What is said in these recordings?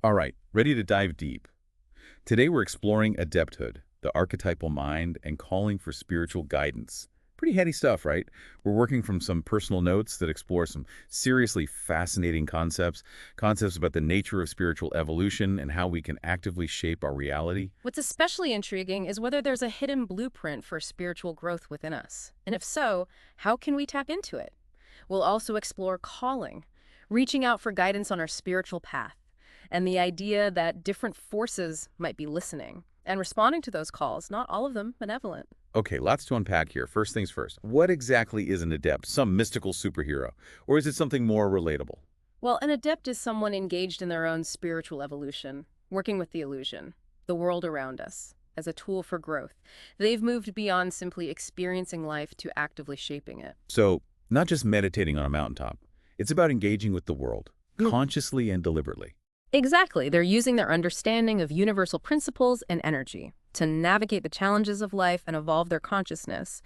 All right, ready to dive deep. Today we're exploring adepthood, the archetypal mind, and calling for spiritual guidance. Pretty heady stuff, right? We're working from some personal notes that explore some seriously fascinating concepts about the nature of spiritual evolution and how we can actively shape our reality. What's especially intriguing is whether there's a hidden blueprint for spiritual growth within us. And if so, how can we tap into it? We'll also explore calling, reaching out for guidance on our spiritual path, and the idea that different forces might be listening and responding to those calls, not all of them benevolent. Okay, lots to unpack here. First things first. What exactly is an adept? Some mystical superhero? Or is it something more relatable? Well, an adept is someone engaged in their own spiritual evolution, working with the illusion, the world around us, as a tool for growth. They've moved beyond simply experiencing life to actively shaping it. So, not just meditating on a mountaintop. It's about engaging with the world, Mm. consciously and deliberately. Exactly. They're using their understanding of universal principles and energy to navigate the challenges of life and evolve their consciousness.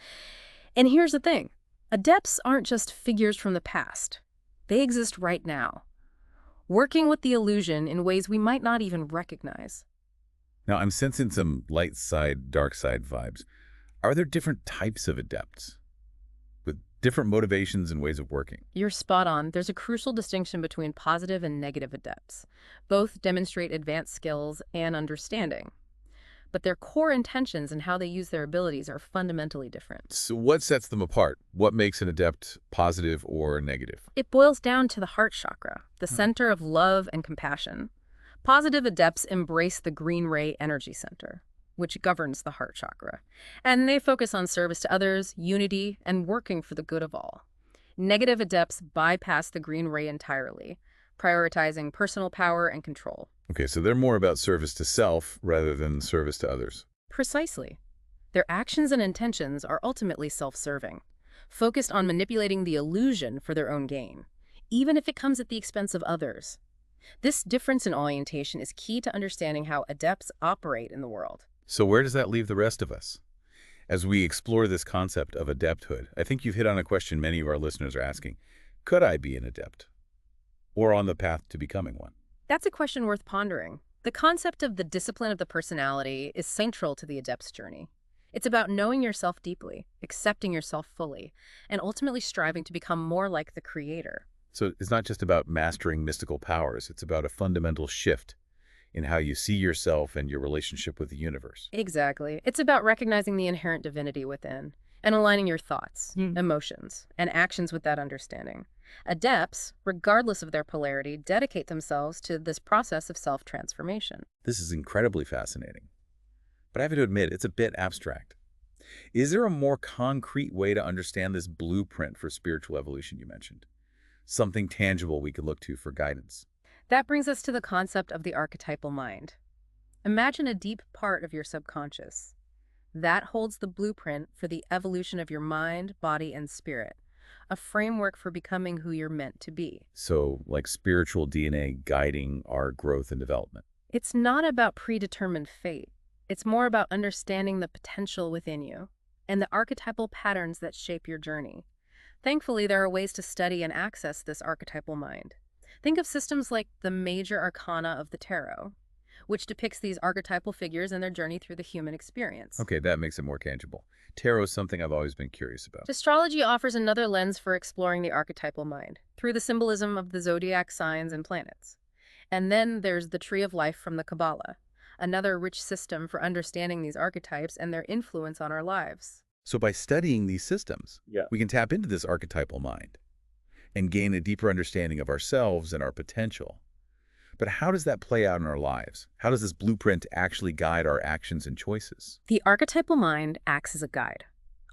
And here's the thing. Adepts aren't just figures from the past. They exist right now, working with the illusion in ways we might not even recognize. Now, I'm sensing some light side, dark side vibes. Are there different types of adepts with different motivations and ways of working? You're spot on. There's a crucial distinction between positive and negative adepts. Both demonstrate advanced skills and understanding, but their core intentions and how they use their abilities are fundamentally different. So what sets them apart? What makes an adept positive or negative? It boils down to the heart chakra, the Hmm. center of love and compassion. Positive adepts embrace the green ray energy center, which governs the heart chakra, and they focus on service to others, unity, and working for the good of all. Negative adepts bypass the green ray entirely, prioritizing personal power and control. Okay, so they're more about service to self rather than service to others. Precisely. Their actions and intentions are ultimately self-serving, focused on manipulating the illusion for their own gain, even if it comes at the expense of others. This difference in orientation is key to understanding how adepts operate in the world. So where does that leave the rest of us? As we explore this concept of adepthood, I think you've hit on a question many of our listeners are asking. Could I be an adept? Or on the path to becoming one? That's a question worth pondering. The concept of the discipline of the personality is central to the adept's journey. It's about knowing yourself deeply, accepting yourself fully, and ultimately striving to become more like the creator. So it's not just about mastering mystical powers, it's about a fundamental shift in how you see yourself and your relationship with the universe. Exactly. It's about recognizing the inherent divinity within and aligning your thoughts, Hmm. emotions, and actions with that understanding. Adepts, regardless of their polarity, dedicate themselves to this process of self-transformation. This is incredibly fascinating, but I have to admit, it's a bit abstract. Is there a more concrete way to understand this blueprint for spiritual evolution you mentioned? Something tangible we could look to for guidance? That brings us to the concept of the archetypal mind. Imagine a deep part of your subconscious. That holds the blueprint for the evolution of your mind, body, and spirit, a framework for becoming who you're meant to be. So, like spiritual DNA guiding our growth and development. It's not about predetermined fate. It's more about understanding the potential within you and the archetypal patterns that shape your journey. Thankfully, there are ways to study and access this archetypal mind. Think of systems like the major arcana of the tarot, which depicts these archetypal figures and their journey through the human experience. Okay, that makes it more tangible. Tarot is something I've always been curious about. Astrology offers another lens for exploring the archetypal mind through the symbolism of the zodiac signs and planets. And then there's the Tree of Life from the Kabbalah, another rich system for understanding these archetypes and their influence on our lives. So by studying these systems, Yeah. we can tap into this archetypal mind and gain a deeper understanding of ourselves and our potential. But how does that play out in our lives? How does this blueprint actually guide our actions and choices? The archetypal mind acts as a guide,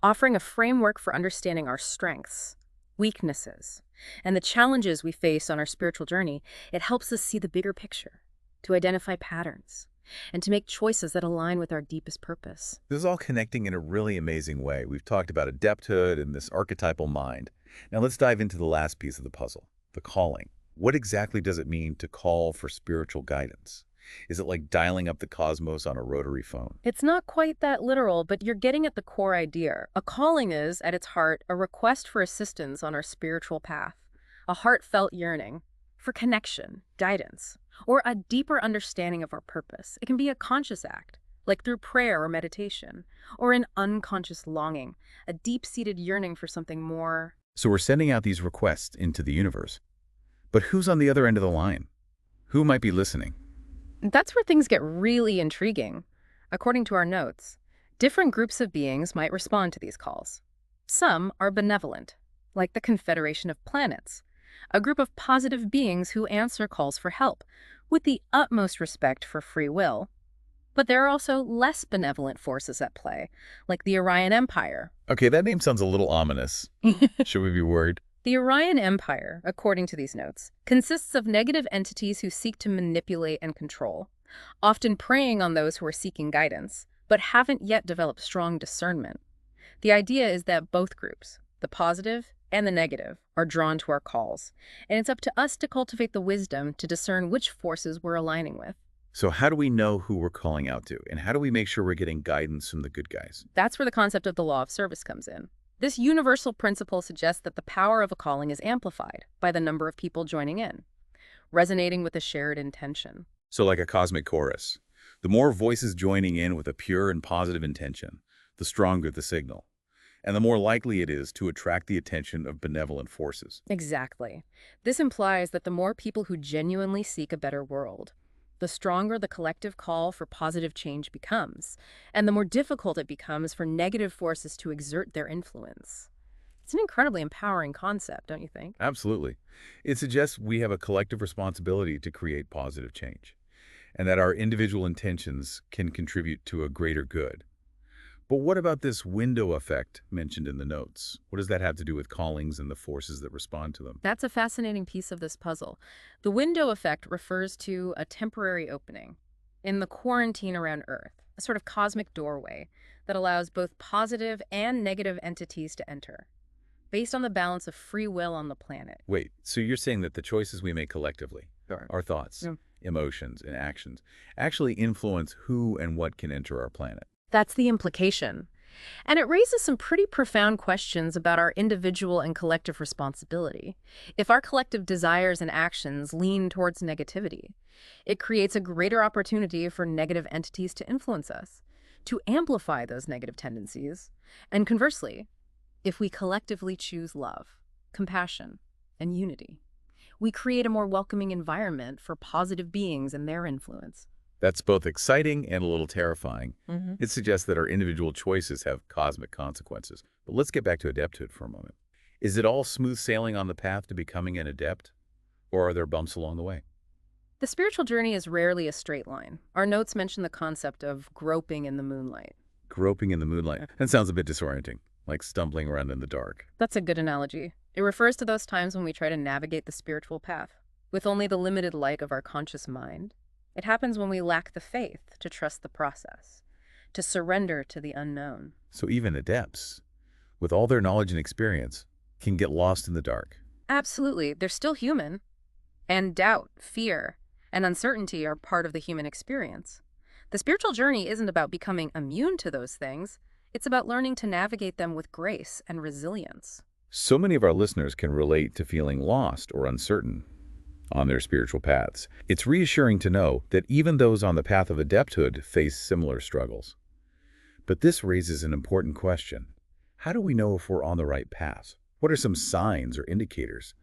offering a framework for understanding our strengths, weaknesses, and the challenges we face on our spiritual journey. It helps us see the bigger picture, to identify patterns, and to make choices that align with our deepest purpose. This is all connecting in a really amazing way. We've talked about adepthood and this archetypal mind. Now let's dive into the last piece of the puzzle, the calling. What exactly does it mean to call for spiritual guidance? Is it like dialing up the cosmos on a rotary phone? It's not quite that literal, but you're getting at the core idea. A calling is, at its heart, a request for assistance on our spiritual path, a heartfelt yearning for connection, guidance, or a deeper understanding of our purpose. It can be a conscious act, like through prayer or meditation, or an unconscious longing, a deep-seated yearning for something more. So we're sending out these requests into the universe. But who's on the other end of the line? Who might be listening? That's where things get really intriguing. According to our notes, different groups of beings might respond to these calls. Some are benevolent, like the Confederation of Planets, a group of positive beings who answer calls for help, with the utmost respect for free will. But there are also less benevolent forces at play, like the Orion Empire. Okay, that name sounds a little ominous. Should we be worried? The Orion Empire, according to these notes, consists of negative entities who seek to manipulate and control, often preying on those who are seeking guidance, but haven't yet developed strong discernment. The idea is that both groups, the positive and the negative, are drawn to our calls, and it's up to us to cultivate the wisdom to discern which forces we're aligning with. So how do we know who we're calling out to? And how do we make sure we're getting guidance from the good guys? That's where the concept of the law of service comes in. This universal principle suggests that the power of a calling is amplified by the number of people joining in, resonating with a shared intention. So like a cosmic chorus. The more voices joining in with a pure and positive intention, the stronger the signal. And the more likely it is to attract the attention of benevolent forces. Exactly. This implies that the more people who genuinely seek a better world, the stronger the collective call for positive change becomes, and the more difficult it becomes for negative forces to exert their influence. It's an incredibly empowering concept, don't you think? Absolutely. It suggests we have a collective responsibility to create positive change, and that our individual intentions can contribute to a greater good. But what about this window effect mentioned in the notes? What does that have to do with callings and the forces that respond to them? That's a fascinating piece of this puzzle. The window effect refers to a temporary opening in the quarantine around Earth, a sort of cosmic doorway that allows both positive and negative entities to enter, based on the balance of free will on the planet. Wait, so you're saying that the choices we make collectively, Sure. our thoughts, Yeah. emotions, and actions, actually influence who and what can enter our planet? That's the implication. And it raises some pretty profound questions about our individual and collective responsibility. If our collective desires and actions lean towards negativity, it creates a greater opportunity for negative entities to influence us, to amplify those negative tendencies. And conversely, if we collectively choose love, compassion, and unity, we create a more welcoming environment for positive beings and their influence. That's both exciting and a little terrifying. Mm-hmm. It suggests that our individual choices have cosmic consequences. But let's get back to adepthood for a moment. Is it all smooth sailing on the path to becoming an adept? Or are there bumps along the way? The spiritual journey is rarely a straight line. Our notes mention the concept of groping in the moonlight. Groping in the moonlight. That sounds a bit disorienting, like stumbling around in the dark. That's a good analogy. It refers to those times when we try to navigate the spiritual path with only the limited light of our conscious mind. It happens when we lack the faith to trust the process, to surrender to the unknown. So even adepts, with all their knowledge and experience, can get lost in the dark. Absolutely. They're still human. And doubt, fear, and uncertainty are part of the human experience. The spiritual journey isn't about becoming immune to those things. It's about learning to navigate them with grace and resilience. So many of our listeners can relate to feeling lost or uncertain on their spiritual paths. It's reassuring to know that even those on the path of adepthood face similar struggles. But this raises an important question. How do we know if we're on the right path? What are some signs or indicators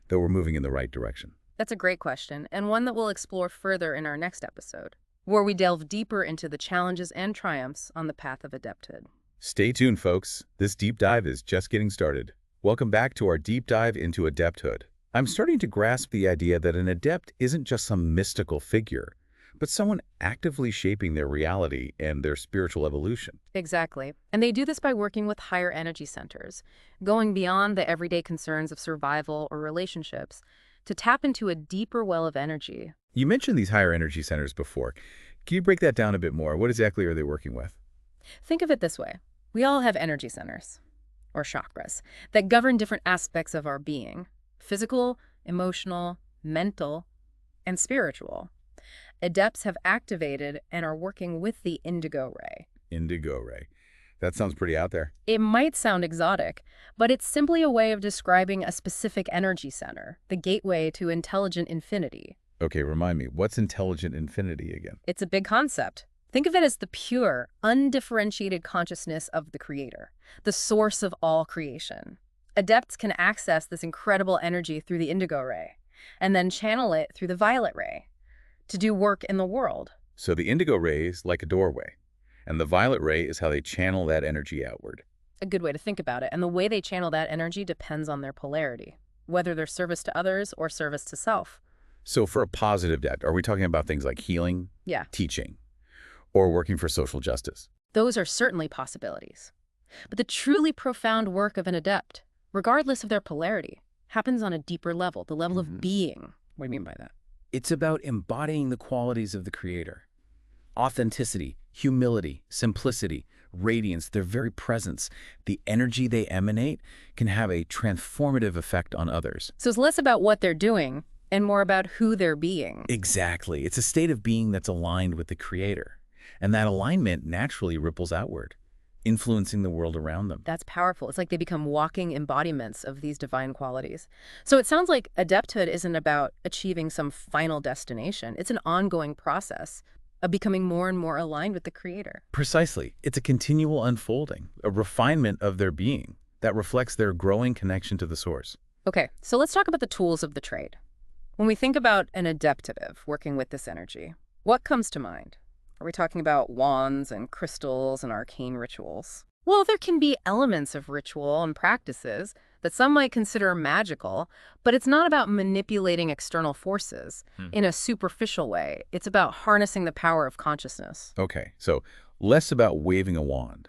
that we're moving in the right direction? That's a great question, and one that we'll explore further in our next episode, where we delve deeper into the challenges and triumphs on the path of adepthood. Stay tuned, folks. This deep dive is just getting started. Welcome back to our deep dive into adepthood. I'm starting to grasp the idea that an adept isn't just some mystical figure, but someone actively shaping their reality and their spiritual evolution. Exactly. And they do this by working with higher energy centers, going beyond the everyday concerns of survival or relationships to tap into a deeper well of energy. You mentioned these higher energy centers before. Can you break that down a bit more? What exactly are they working with? Think of it this way. We all have energy centers, or chakras, that govern different aspects of our being: physical, emotional, mental, and spiritual. Adepts have activated and are working with the indigo ray. Indigo ray. That sounds pretty out there. It might sound exotic, but it's simply a way of describing a specific energy center, the gateway to intelligent infinity. Okay, remind me, what's intelligent infinity again? It's a big concept. Think of it as the pure, undifferentiated consciousness of the Creator, the source of all creation. Adepts can access this incredible energy through the indigo ray, and then channel it through the violet ray to do work in the world. So the indigo ray is like a doorway, and the violet ray is how they channel that energy outward. A good way to think about it, and the way they channel that energy depends on their polarity, whether they're service to others or service to self. So for a positive adept, are we talking about things like healing, Yeah, teaching, or working for social justice? those are certainly possibilities. But the truly profound work of an adept, regardless of their polarity, happens on a deeper level, the level of being. What do you mean by that? It's about embodying the qualities of the Creator. Authenticity, humility, simplicity, radiance, their very presence, the energy they emanate can have a transformative effect on others. So it's less about what they're doing and more about who they're being. Exactly. It's a state of being that's aligned with the Creator. And that alignment naturally ripples outward, influencing the world around them. That's powerful. It's like they become walking embodiments of these divine qualities. So it sounds like adepthood isn't about achieving some final destination. It's an ongoing process of becoming more and more aligned with the Creator. Precisely. It's a continual unfolding, a refinement of their being that reflects their growing connection to the source. Okay, so let's talk about the tools of the trade. When we think about an adeptative working with this energy, what comes to mind? Are we talking about wands and crystals and arcane rituals? Well, there can be elements of ritual and practices that some might consider magical, but it's not about manipulating external forces in a superficial way. It's about harnessing the power of consciousness. Okay, so less about waving a wand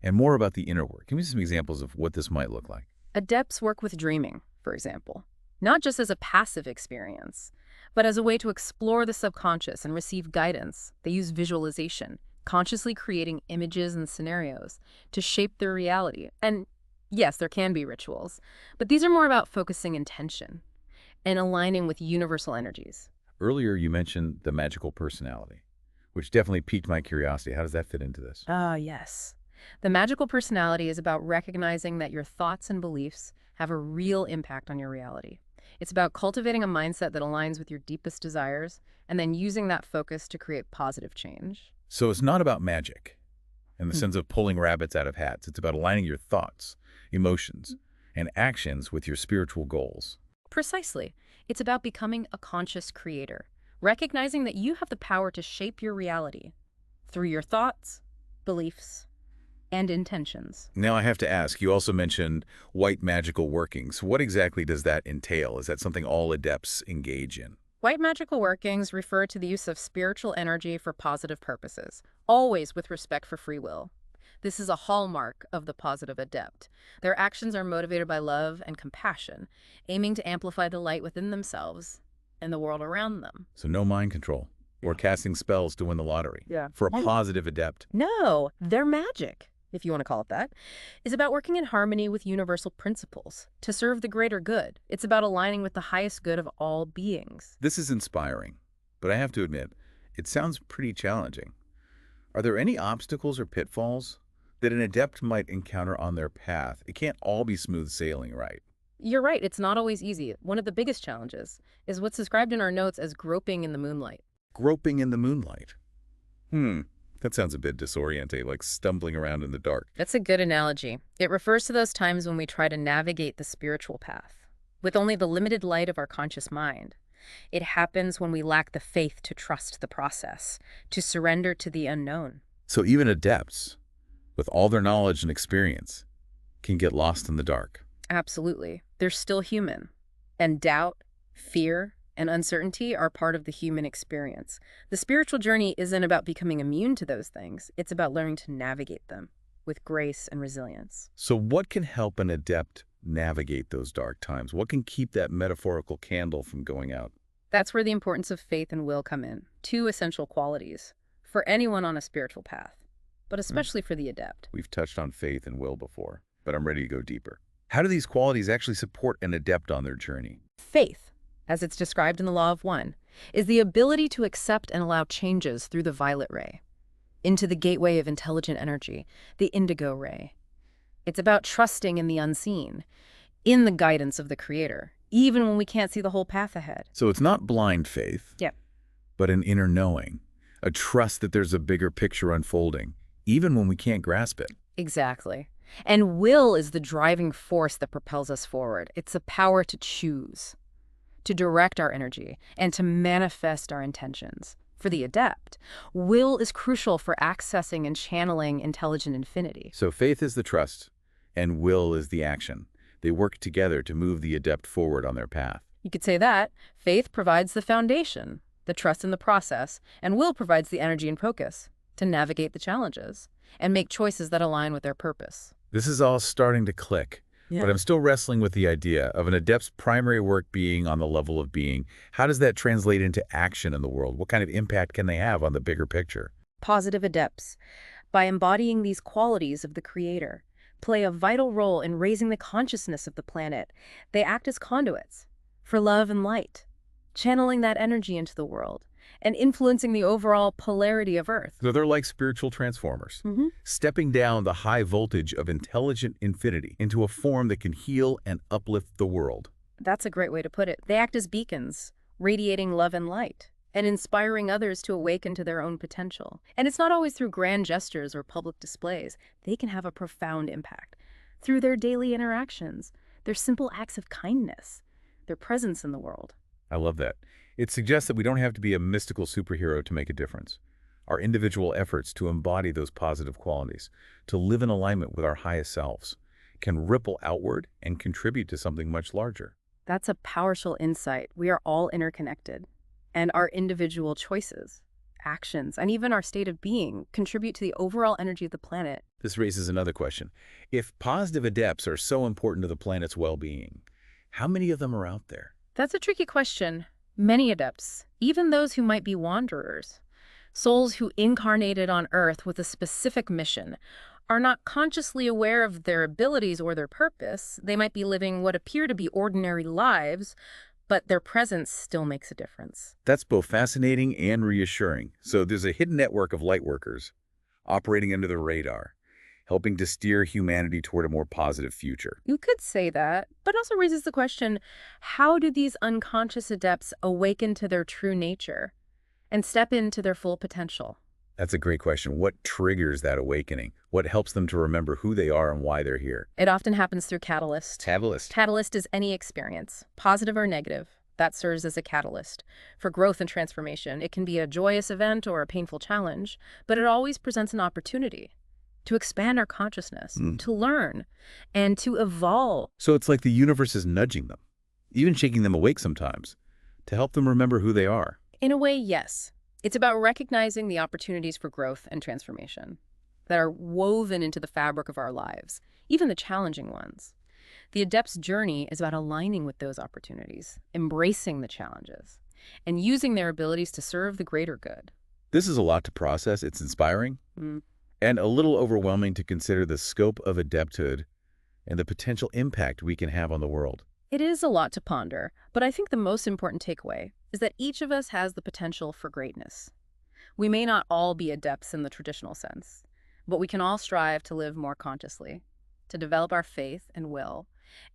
and more about the inner work. Give me some examples of what this might look like. Adepts work with dreaming, for example, not just as a passive experience, but as a way to explore the subconscious and receive guidance. They use visualization, consciously creating images and scenarios to shape their reality. And yes, there can be rituals, but these are more about focusing intention and aligning with universal energies. Earlier, you mentioned the magical personality, which definitely piqued my curiosity. How does that fit into this? Ah, yes. The magical personality is about recognizing that your thoughts and beliefs have a real impact on your reality. It's about cultivating a mindset that aligns with your deepest desires and then using that focus to create positive change. So it's not about magic in the sense of pulling rabbits out of hats. It's about aligning your thoughts, emotions, and actions with your spiritual goals. Precisely. It's about becoming a conscious creator, recognizing that you have the power to shape your reality through your thoughts, beliefs, and intentions. Now I have to ask, you also mentioned white magical workings. What exactly does that entail? Is that something all adepts engage in? White magical workings refer to the use of spiritual energy for positive purposes, always with respect for free will. This is a hallmark of the positive adept. Their actions are motivated by love and compassion, aiming to amplify the light within themselves and the world around them. So no mind control or casting spells to win the lottery. Yeah. For a positive adept. No, their magic, if you want to call it that, is about working in harmony with universal principles to serve the greater good. It's about aligning with the highest good of all beings. This is inspiring, but I have to admit, it sounds pretty challenging. Are there any obstacles or pitfalls that an adept might encounter on their path? It can't all be smooth sailing, right? You're right, it's not always easy. One of the biggest challenges is what's described in our notes as groping in the moonlight. Groping in the moonlight. That sounds a bit disorienting, like stumbling around in the dark. That's a good analogy. It refers to those times when we try to navigate the spiritual path with only the limited light of our conscious mind. It happens when we lack the faith to trust the process, to surrender to the unknown. So even adepts, with all their knowledge and experience, can get lost in the dark. Absolutely. They're still human. And doubt, fear, and uncertainty are part of the human experience. The spiritual journey isn't about becoming immune to those things. It's about learning to navigate them with grace and resilience. So what can help an adept navigate those dark times? What can keep that metaphorical candle from going out? That's where the importance of faith and will come in. Two essential qualities for anyone on a spiritual path, but especially for the adept. We've touched on faith and will before, but I'm ready to go deeper. How do these qualities actually support an adept on their journey? Faith, as it's described in the Law of One, is the ability to accept and allow changes through the violet ray into the gateway of intelligent energy, the indigo ray. It's about trusting in the unseen, in the guidance of the Creator, even when we can't see the whole path ahead. So it's not blind faith, Yep. but an inner knowing, a trust that there's a bigger picture unfolding, even when we can't grasp it. Exactly. And will is the driving force that propels us forward. It's the power to choose, to direct our energy, and to manifest our intentions. For the adept, will is crucial for accessing and channeling intelligent infinity. So faith is the trust, and will is the action. They work together to move the adept forward on their path. You could say that faith provides the foundation, the trust in the process, and will provides the energy and focus to navigate the challenges and make choices that align with their purpose. This is all starting to click, but I'm still wrestling with the idea of an adept's primary work being on the level of being. How does that translate into action in the world? What kind of impact can they have on the bigger picture? Positive adepts, by embodying these qualities of the Creator, play a vital role in raising the consciousness of the planet. They act as conduits for love and light, channeling that energy into the world and influencing the overall polarity of Earth. So they're like spiritual transformers, stepping down the high voltage of intelligent infinity into a form that can heal and uplift the world. That's a great way to put it. They act as beacons, radiating love and light, and inspiring others to awaken to their own potential. And it's not always through grand gestures or public displays. They can have a profound impact through their daily interactions, their simple acts of kindness, their presence in the world. I love that. It suggests that we don't have to be a mystical superhero to make a difference. Our individual efforts to embody those positive qualities, to live in alignment with our highest selves, can ripple outward and contribute to something much larger. That's a powerful insight. We are all interconnected, and our individual choices, actions, and even our state of being contribute to the overall energy of the planet. This raises another question. If positive adepts are so important to the planet's well-being, how many of them are out there? That's a tricky question. Many adepts, even those who might be wanderers, souls who incarnated on Earth with a specific mission, are not consciously aware of their abilities or their purpose. They might be living what appear to be ordinary lives, but their presence still makes a difference. That's both fascinating and reassuring. So there's a hidden network of light workers operating under the radar, helping to steer humanity toward a more positive future. You could say that, but also raises the question, how do these unconscious adepts awaken to their true nature and step into their full potential? That's a great question. What triggers that awakening? What helps them to remember who they are and why they're here? It often happens through catalyst. Catalyst. Catalyst is any experience, positive or negative, that serves as a catalyst for growth and transformation. It can be a joyous event or a painful challenge, but it always presents an opportunity to expand our consciousness, to learn, and to evolve. So it's like the universe is nudging them, even shaking them awake sometimes, to help them remember who they are. In a way, yes. It's about recognizing the opportunities for growth and transformation that are woven into the fabric of our lives, even the challenging ones. The adept's journey is about aligning with those opportunities, embracing the challenges, and using their abilities to serve the greater good. This is a lot to process. It's inspiring and a little overwhelming to consider the scope of adepthood and the potential impact we can have on the world. It is a lot to ponder, but I think the most important takeaway is that each of us has the potential for greatness. We may not all be adepts in the traditional sense, but we can all strive to live more consciously, to develop our faith and will,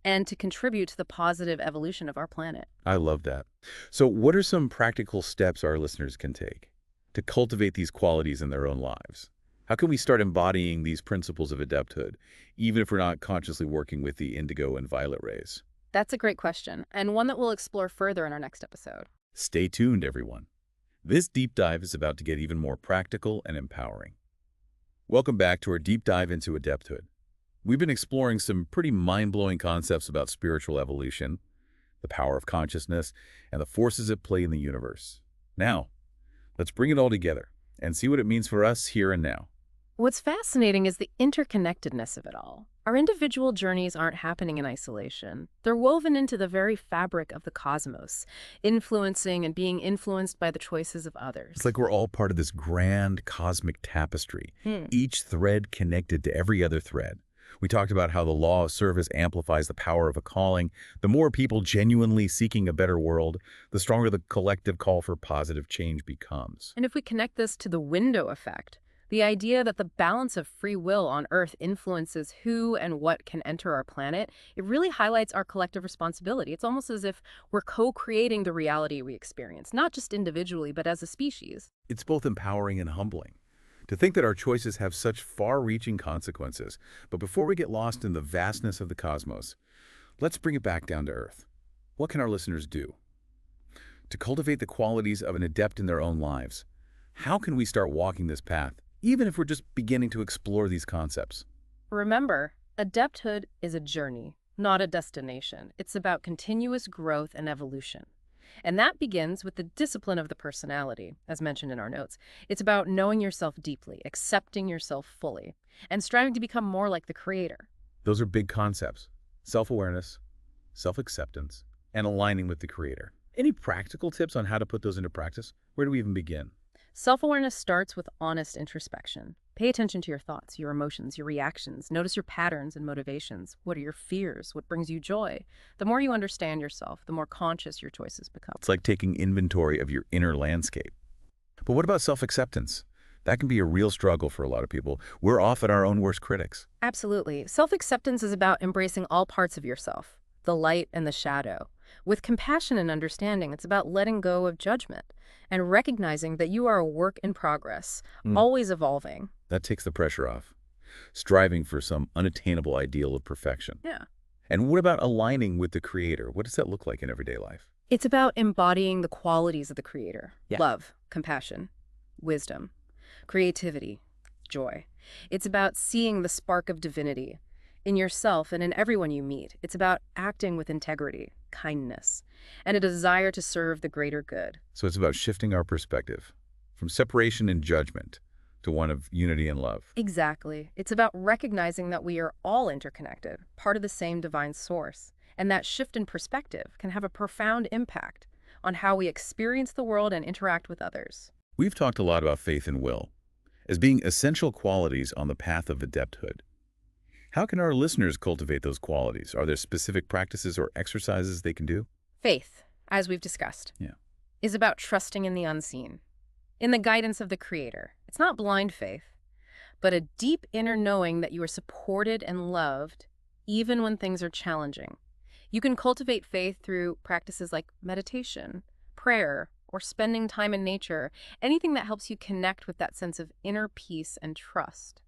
and to contribute to the positive evolution of our planet. I love that. So what are some practical steps our listeners can take to cultivate these qualities in their own lives? How can we start embodying these principles of adepthood, even if we're not consciously working with the indigo and violet rays? That's a great question, and one that we'll explore further in our next episode. Stay tuned, everyone. This deep dive is about to get even more practical and empowering. Welcome back to our deep dive into adepthood. We've been exploring some pretty mind-blowing concepts about spiritual evolution, the power of consciousness, and the forces at play in the universe. Now, let's bring it all together and see what it means for us here and now. What's fascinating is the interconnectedness of it all. Our individual journeys aren't happening in isolation. They're woven into the very fabric of the cosmos, influencing and being influenced by the choices of others. It's like we're all part of this grand cosmic tapestry, each thread connected to every other thread. We talked about how the law of service amplifies the power of a calling. The more people genuinely seeking a better world, the stronger the collective call for positive change becomes. And if we connect this to the window effect, The idea that the balance of free will on Earth influences who and what can enter our planet, it really highlights our collective responsibility. It's almost as if we're co-creating the reality we experience, not just individually, but as a species. It's both empowering and humbling to think that our choices have such far-reaching consequences. But before we get lost in the vastness of the cosmos, let's bring it back down to Earth. What can our listeners do to cultivate the qualities of an adept in their own lives? How can we start walking this path, even if we're just beginning to explore these concepts? Remember, adepthood is a journey, not a destination. It's about continuous growth and evolution. And that begins with the discipline of the personality, as mentioned in our notes. It's about knowing yourself deeply, accepting yourself fully, and striving to become more like the creator. Those are big concepts: self-awareness, self-acceptance, and aligning with the creator. Any practical tips on how to put those into practice? Where do we even begin? Self-awareness starts with honest introspection. Pay attention to your thoughts, your emotions, your reactions. Notice your patterns and motivations. What are your fears? What brings you joy? The more you understand yourself, the more conscious your choices become. It's like taking inventory of your inner landscape. But what about self-acceptance? That can be a real struggle for a lot of people. We're often our own worst critics. Absolutely. Self-acceptance is about embracing all parts of yourself, the light and the shadow. With compassion and understanding, it's about letting go of judgment and recognizing that you are a work in progress, always evolving. That takes the pressure off, striving for some unattainable ideal of perfection. Yeah. And what about aligning with the creator? What does that look like in everyday life? It's about embodying the qualities of the creator. Yeah. Love, compassion, wisdom, creativity, joy. It's about seeing the spark of divinity in yourself and in everyone you meet. It's about acting with integrity, kindness, and a desire to serve the greater good. So it's about shifting our perspective from separation and judgment to one of unity and love. Exactly. It's about recognizing that we are all interconnected, part of the same divine source, and that shift in perspective can have a profound impact on how we experience the world and interact with others. We've talked a lot about faith and will as being essential qualities on the path of adepthood. How can our listeners cultivate those qualities? Are there specific practices or exercises they can do? Faith, as we've discussed, is about trusting in the unseen, in the guidance of the Creator. It's not blind faith, but a deep inner knowing that you are supported and loved even when things are challenging. You can cultivate faith through practices like meditation, prayer, or spending time in nature, anything that helps you connect with that sense of inner peace and trust.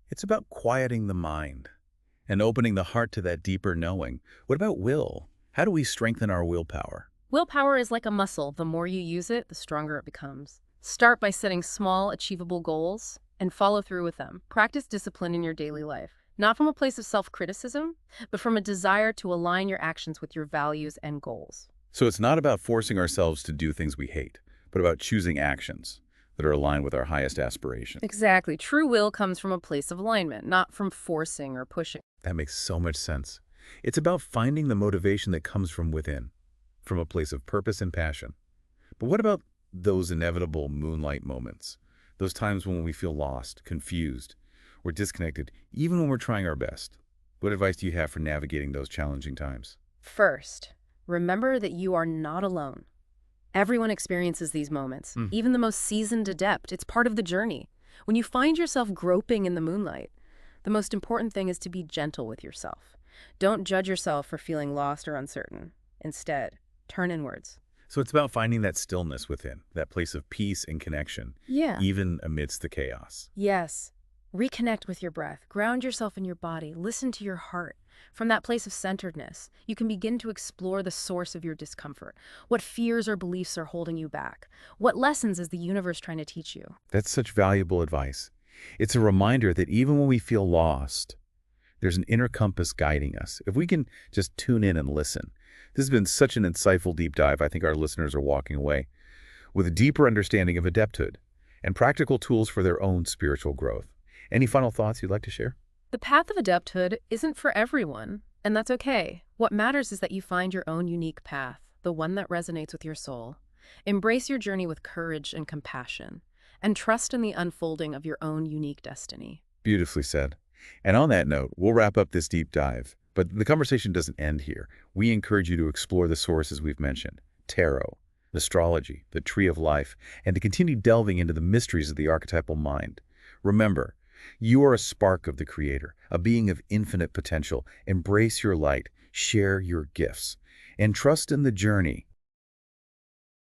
It's about quieting the mind and opening the heart to that deeper knowing. What about will? How do we strengthen our willpower? Willpower is like a muscle. The more you use it, the stronger it becomes. Start by setting small, achievable goals and follow through with them. Practice discipline in your daily life, not from a place of self-criticism, but from a desire to align your actions with your values and goals. So it's not about forcing ourselves to do things we hate, but about choosing actions that are aligned with our highest aspirations. Exactly. True will comes from a place of alignment, not from forcing or pushing. That makes so much sense. It's about finding the motivation that comes from within, from a place of purpose and passion. But what about those inevitable moonlight moments? Those times when we feel lost, confused, or disconnected, even when we're trying our best. What advice do you have for navigating those challenging times? First, remember that you are not alone. Everyone experiences these moments, even the most seasoned adept. It's part of the journey. When you find yourself groping in the moonlight, the most important thing is to be gentle with yourself. Don't judge yourself for feeling lost or uncertain. Instead, turn inwards. So it's about finding that stillness within, that place of peace and connection, even amidst the chaos. Yes. Reconnect with your breath. Ground yourself in your body. Listen to your heart. From that place of centeredness, you can begin to explore the source of your discomfort. What fears or beliefs are holding you back? What lessons is the universe trying to teach you? That's such valuable advice. It's a reminder that even when we feel lost, there's an inner compass guiding us. If we can just tune in and listen. This has been such an insightful deep dive. I think our listeners are walking away with a deeper understanding of adepthood and practical tools for their own spiritual growth. Any final thoughts you'd like to share? The path of adepthood isn't for everyone, and that's okay. What matters is that you find your own unique path, the one that resonates with your soul. Embrace your journey with courage and compassion, and trust in the unfolding of your own unique destiny. Beautifully said. And on that note, we'll wrap up this deep dive. But the conversation doesn't end here. We encourage you to explore the sources we've mentioned: tarot, astrology, the tree of life, and to continue delving into the mysteries of the archetypal mind. Remember, you are a spark of the Creator, a being of infinite potential. Embrace your light, share your gifts, and trust in the journey